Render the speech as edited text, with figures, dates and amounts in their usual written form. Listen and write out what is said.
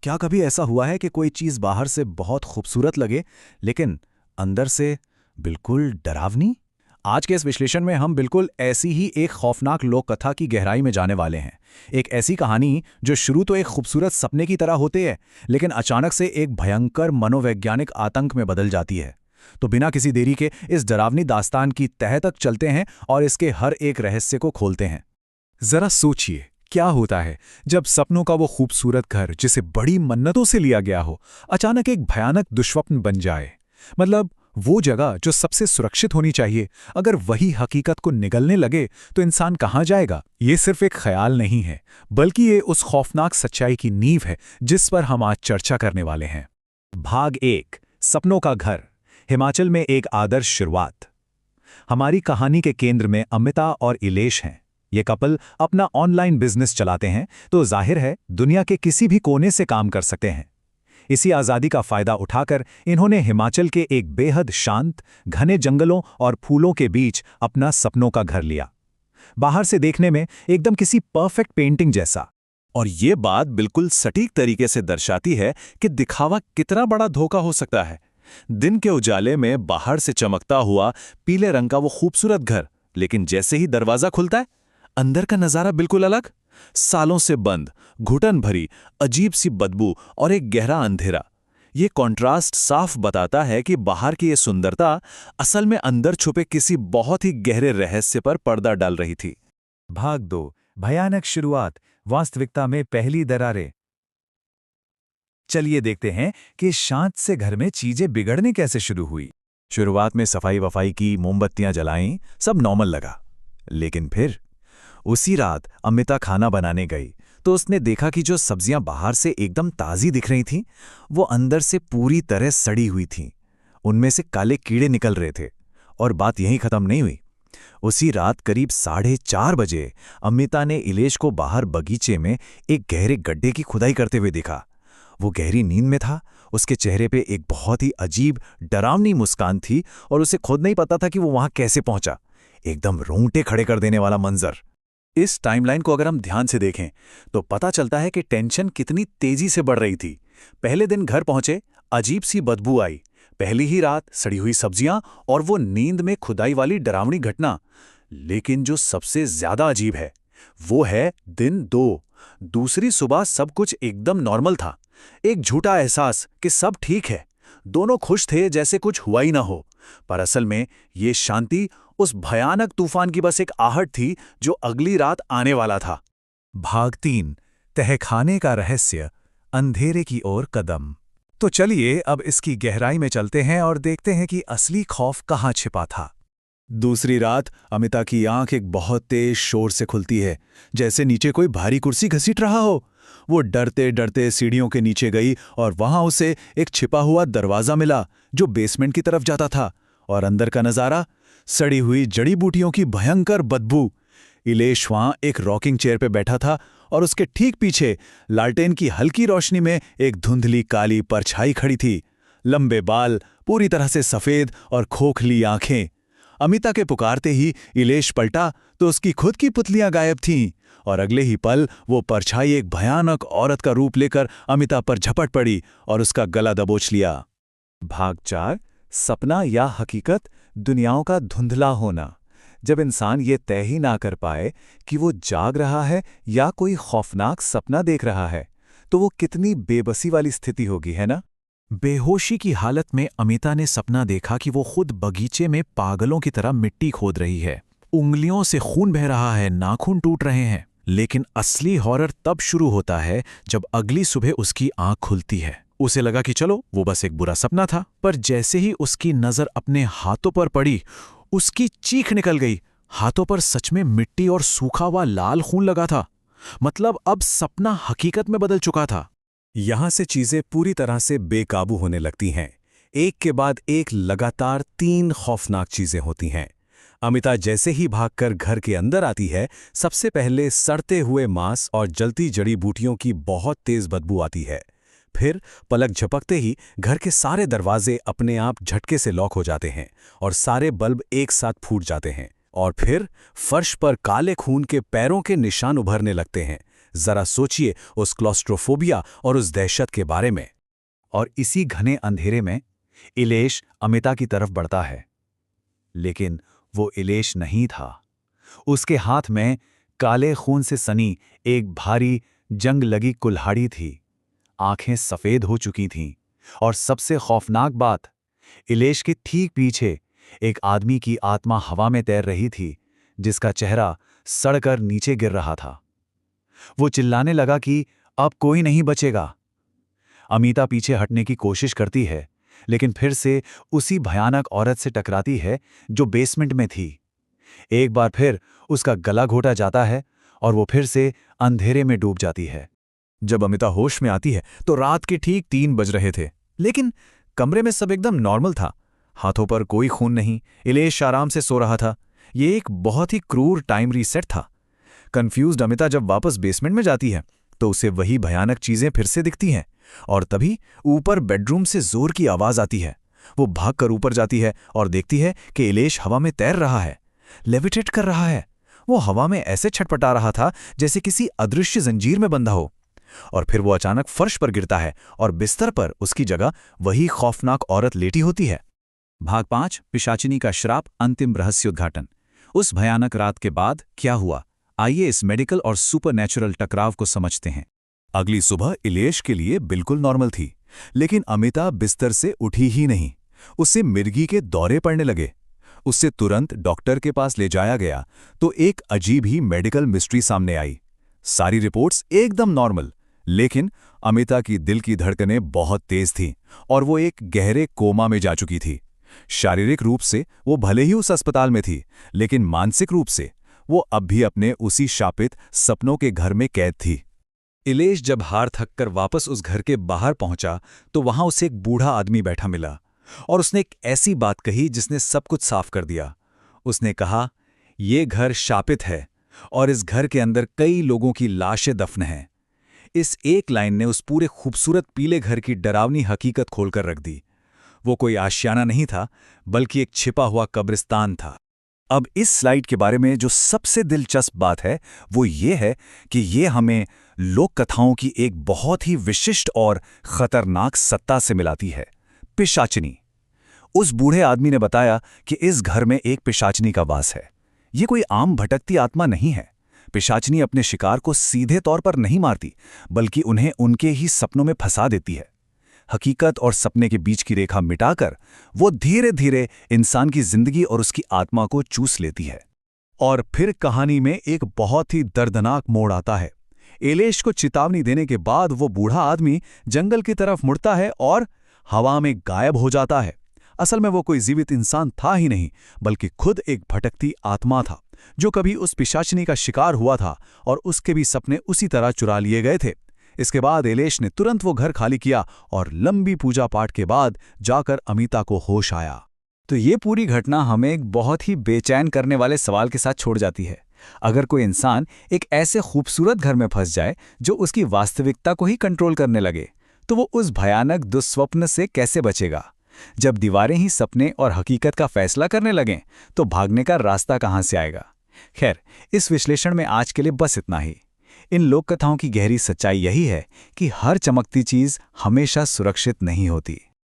क्या कभी ऐसा हुआ है कि कोई चीज़ बाहर से बहुत खूबसूरत लगे, लेकिन अंदर से बिल्कुल डरावनी? आज के इस विश्लेषण में हम बिल्कुल ऐसी ही एक खौफनाक लोक कथा की गहराई में जाने वाले हैं। एक ऐसी कहानी जो शुरू तो एक खूबसूरत सपने की तरह होती है, लेकिन अचानक से एक भयंकर मनोवैज्ञानिक आतंक में बदल जाती है। तो बिना किसी देरी के इस डरावनी दास्तान की तह तक चलते हैं और इसके हर एक रहस्य को खोलते हैं। जरा सोचिए, क्या होता है जब सपनों का वो खूबसूरत घर जिसे बड़ी मन्नतों से लिया गया हो, अचानक एक भयानक दुष्स्वप्न बन जाए। मतलब वो जगह जो सबसे सुरक्षित होनी चाहिए, अगर वही हकीकत को निगलने लगे तो इंसान कहाँ जाएगा? ये सिर्फ एक ख्याल नहीं है, बल्कि ये उस खौफनाक सच्चाई की नींव है जिस पर हम आज चर्चा करने वाले हैं। भाग 1, सपनों का घर। हिमाचल में एक आदर्श शुरुआत। हमारी कहानी के केंद्र में अमिता और इलेश हैं। ये कपल अपना ऑनलाइन बिजनेस चलाते हैं, तो जाहिर है दुनिया के किसी भी कोने से काम कर सकते हैं। इसी आज़ादी का फायदा उठाकर इन्होंने हिमाचल के एक बेहद शांत, घने जंगलों और फूलों के बीच अपना सपनों का घर लिया। बाहर से देखने में एकदम किसी परफेक्ट पेंटिंग जैसा। और ये बात बिल्कुल सटीक तरीके से दर्शाती है कि दिखावा कितना बड़ा धोखा हो सकता है। दिन के उजाले में बाहर से चमकता हुआ पीले रंग का वो खूबसूरत घर, लेकिन जैसे ही दरवाजा खुलता है, अंदर का नजारा बिल्कुल अलग। सालों से बंद, घुटन भरी, अजीब सी बदबू और एक गहरा अंधेरा। ये कॉन्ट्रास्ट साफ बताता है कि बाहर की ये सुंदरता असल में अंदर छुपे किसी बहुत ही गहरे रहस्य पर पर्दा डाल रही थी। भाग 2, भयानक शुरुआत, वास्तविकता में पहली दरारें। चलिए देखते हैं कि शांत से घर में चीजें बिगड़ने कैसे शुरू हुई। शुरुआत में सफाई वफाई की, मोमबत्तियां जलाईं, सब नॉर्मल लगा। लेकिन फिर उसी रात अमिता खाना बनाने गई तो उसने देखा कि जो सब्जियां बाहर से एकदम ताज़ी दिख रही थीं, वो अंदर से पूरी तरह सड़ी हुई थीं। उनमें से काले कीड़े निकल रहे थे। और बात यहीं खत्म नहीं हुई। उसी रात करीब 4:30 बजे अमिता ने इलेश को बाहर बगीचे में एक गहरे गड्ढे की खुदाई करते हुए देखा। वो गहरी नींद में था। उसके चेहरे पे एक बहुत ही अजीब, डरावनी मुस्कान थी और उसे खुद नहीं पता था कि वो वहां कैसे पहुंचा। एकदम रोंगटे खड़े कर देने वाला मंजर। इस टाइमलाइन को अगर हम ध्यान से देखें तो पता चलता है कि टेंशन कितनी तेजी से बढ़ रही थी। पहले दिन घर पहुंचे, अजीब सी बदबू आई। पहली ही रात सड़ी हुई सब्जियां और वो नींद में खुदाई वाली डरावनी घटना। लेकिन जो सबसे ज्यादा अजीब है वो है दिन 2। दूसरी सुबह सब कुछ एकदम नॉर्मल था। एक झूठा एहसास कि सब ठीक है। दोनों खुश थे जैसे कुछ हुआ ही ना हो। पर असल में ये शांति उस भयानक तूफान की बस एक आहट थी जो अगली रात आने वाला था। भाग 3, तहखाने का रहस्य, अंधेरे की ओर कदम। तो चलिए अब इसकी गहराई में चलते हैं और देखते हैं कि असली खौफ कहाँ छिपा था। दूसरी रात अमिता की आंख एक बहुत तेज शोर से खुलती है, जैसे नीचे कोई भारी कुर्सी घसीट रहा हो। वो डरते डरते सीढ़ियों के नीचे गई और वहां उसे एक छिपा हुआ दरवाजा मिला जो बेसमेंट की तरफ जाता था। और अंदर का नजारा, सड़ी हुई जड़ी बूटियों की भयंकर बदबू। इलेश वहां एक रॉकिंग चेयर पे बैठा था और उसके ठीक पीछे लालटेन की हल्की रोशनी में एक धुंधली काली परछाई खड़ी थी। लंबे बाल, पूरी तरह से सफेद और खोखली आंखें। अमिता के पुकारते ही इलेश पलटा तो उसकी खुद की पुतलियां गायब थीं और अगले ही पल वो परछाई एक भयानक औरत का रूप लेकर अमिता पर झपट पड़ी और उसका गला दबोच लिया। भाग 4, सपना या हकीकत, दुनियाओं का धुंधला होना। जब इंसान ये तय ही ना कर पाए कि वो जाग रहा है या कोई खौफनाक सपना देख रहा है, तो वो कितनी बेबसी वाली स्थिति होगी, है ना? बेहोशी की हालत में अमिता ने सपना देखा कि वो खुद बगीचे में पागलों की तरह मिट्टी खोद रही है। उंगलियों से खून बह रहा है, नाखून टूट रहे हैं। लेकिन असली हॉरर तब शुरू होता है जब अगली सुबह उसकी आंख खुलती है। उसे लगा कि चलो वो बस एक बुरा सपना था, पर जैसे ही उसकी नजर अपने हाथों पर पड़ी, उसकी चीख निकल गई। हाथों पर सच में मिट्टी और सूखा हुआ लाल खून लगा था। मतलब अब सपना हकीकत में बदल चुका था। यहां से चीजें पूरी तरह से बेकाबू होने लगती हैं। एक के बाद एक लगातार 3 खौफनाक चीजें होती हैं। अमिता जैसे ही भागकर घर के अंदर आती है, सबसे पहले सड़ते हुए मांस और जलती जड़ी बूटियों की बहुत तेज बदबू आती है। फिर पलक झपकते ही घर के सारे दरवाजे अपने आप झटके से लॉक हो जाते हैं और सारे बल्ब एक साथ फूट जाते हैं। और फिर फर्श पर काले खून के पैरों के निशान उभरने लगते हैं। जरा सोचिए उस क्लॉस्ट्रोफोबिया और उस दहशत के बारे में। और इसी घने अंधेरे में इलेश अमिता की तरफ बढ़ता है। लेकिन वो इलेश नहीं था। उसके हाथ में काले खून से सनी एक भारी जंग लगी कुल्हाड़ी थी। आंखें सफेद हो चुकी थीं और सबसे खौफनाक बात, इलेश के ठीक पीछे एक आदमी की आत्मा हवा में तैर रही थी, जिसका चेहरा सड़कर नीचे गिर रहा था। वो चिल्लाने लगा कि अब कोई नहीं बचेगा। अमिता पीछे हटने की कोशिश करती है, लेकिन फिर से उसी भयानक औरत से टकराती है जो बेसमेंट में थी। एक बार फिर उसका गला घोटा जाता है और वो फिर से अंधेरे में डूब जाती है। जब अमिता होश में आती है तो रात के ठीक 3 बज रहे थे, लेकिन कमरे में सब एकदम नॉर्मल था। हाथों पर कोई खून नहीं, इलेश आराम से सो रहा था। ये एक बहुत ही क्रूर टाइम रीसेट था। कंफ्यूज्ड अमिता जब वापस बेसमेंट में जाती है तो उसे वही भयानक चीजें फिर से दिखती हैं। और तभी ऊपर बेडरूम से जोर की आवाज आती है। वो भागकर ऊपर जाती है और देखती है कि इलेश हवा में तैर रहा है, लेविटेट कर रहा है। वो हवा में ऐसे छटपटा रहा था जैसे किसी अदृश्य जंजीर में बंधा हो। और फिर वो अचानक फर्श पर गिरता है और बिस्तर पर उसकी जगह वही खौफनाक औरत लेटी होती है। भाग 5, पिशाचिनी का श्राप, अंतिम रहस्योद्घाटन। उस भयानक रात के बाद क्या हुआ, आइए इस मेडिकल और सुपरनैचुरल टकराव को समझते हैं। अगली सुबह इलेश के लिए बिल्कुल नॉर्मल थी, लेकिन अमिता बिस्तर से उठी ही नहीं। उससे मिर्गी के दौरे पड़ने लगे। उससे तुरंत डॉक्टर के पास ले जाया गया तो एक अजीब ही मेडिकल मिस्ट्री सामने आई। सारी रिपोर्ट्स एकदम नॉर्मल, लेकिन अमिता की दिल की धड़कनें बहुत तेज थीं और वो एक गहरे कोमा में जा चुकी थी। शारीरिक रूप से वो भले ही उस अस्पताल में थी, लेकिन मानसिक रूप से वो अब भी अपने उसी शापित सपनों के घर में कैद थी। इलेश जब हार थककर वापस उस घर के बाहर पहुंचा तो वहां उसे एक बूढ़ा आदमी बैठा मिला और उसने एक ऐसी बात कही जिसने सब कुछ साफ कर दिया। उसने कहा, ये घर शापित है और इस घर के अंदर कई लोगों की लाशें दफन हैं। इस एक लाइन ने उस पूरे खूबसूरत पीले घर की डरावनी हकीकत खोलकर रख दी। वो कोई आशियाना नहीं था, बल्कि एक छिपा हुआ कब्रिस्तान था। अब इस स्लाइड के बारे में जो सबसे दिलचस्प बात है वो ये है कि ये हमें लोक कथाओं की एक बहुत ही विशिष्ट और खतरनाक सत्ता से मिलाती है, पिशाचिनी। उस बूढ़े आदमी ने बताया कि इस घर में एक पिशाचिनी का वास है। ये कोई आम भटकती आत्मा नहीं है। पिशाचिनी अपने शिकार को सीधे तौर पर नहीं मारती, बल्कि उन्हें उनके ही सपनों में फंसा देती है। हकीकत और सपने के बीच की रेखा मिटाकर वो धीरे धीरे इंसान की जिंदगी और उसकी आत्मा को चूस लेती है। और फिर कहानी में एक बहुत ही दर्दनाक मोड़ आता है। इलेश को चेतावनी देने के बाद वो बूढ़ा आदमी जंगल की तरफ मुड़ता है और हवा में गायब हो जाता है। असल में वो कोई जीवित इंसान था ही नहीं, बल्कि खुद एक भटकती आत्मा था जो कभी उस पिशाचिनी का शिकार हुआ था और उसके भी सपने उसी तरह चुरा लिए गए थे। इसके बाद इलेश ने तुरंत वो घर खाली किया और लंबी पूजा पाठ के बाद जाकर अमिता को होश आया। तो ये पूरी घटना हमें एक बहुत ही बेचैन करने वाले सवाल के साथ छोड़ जाती है। अगर कोई इंसान एक ऐसे खूबसूरत घर में फंस जाए जो उसकी वास्तविकता को ही कंट्रोल करने लगे, तो वो उस भयानक दुस्वप्न से कैसे बचेगा? जब दीवारें ही सपने और हकीकत का फैसला करने लगें, तो भागने का रास्ता कहां से आएगा? खैर, इस विश्लेषण में आज के लिए बस इतना ही। इन लोक कथाओं की गहरी सच्चाई यही है कि हर चमकती चीज हमेशा सुरक्षित नहीं होती।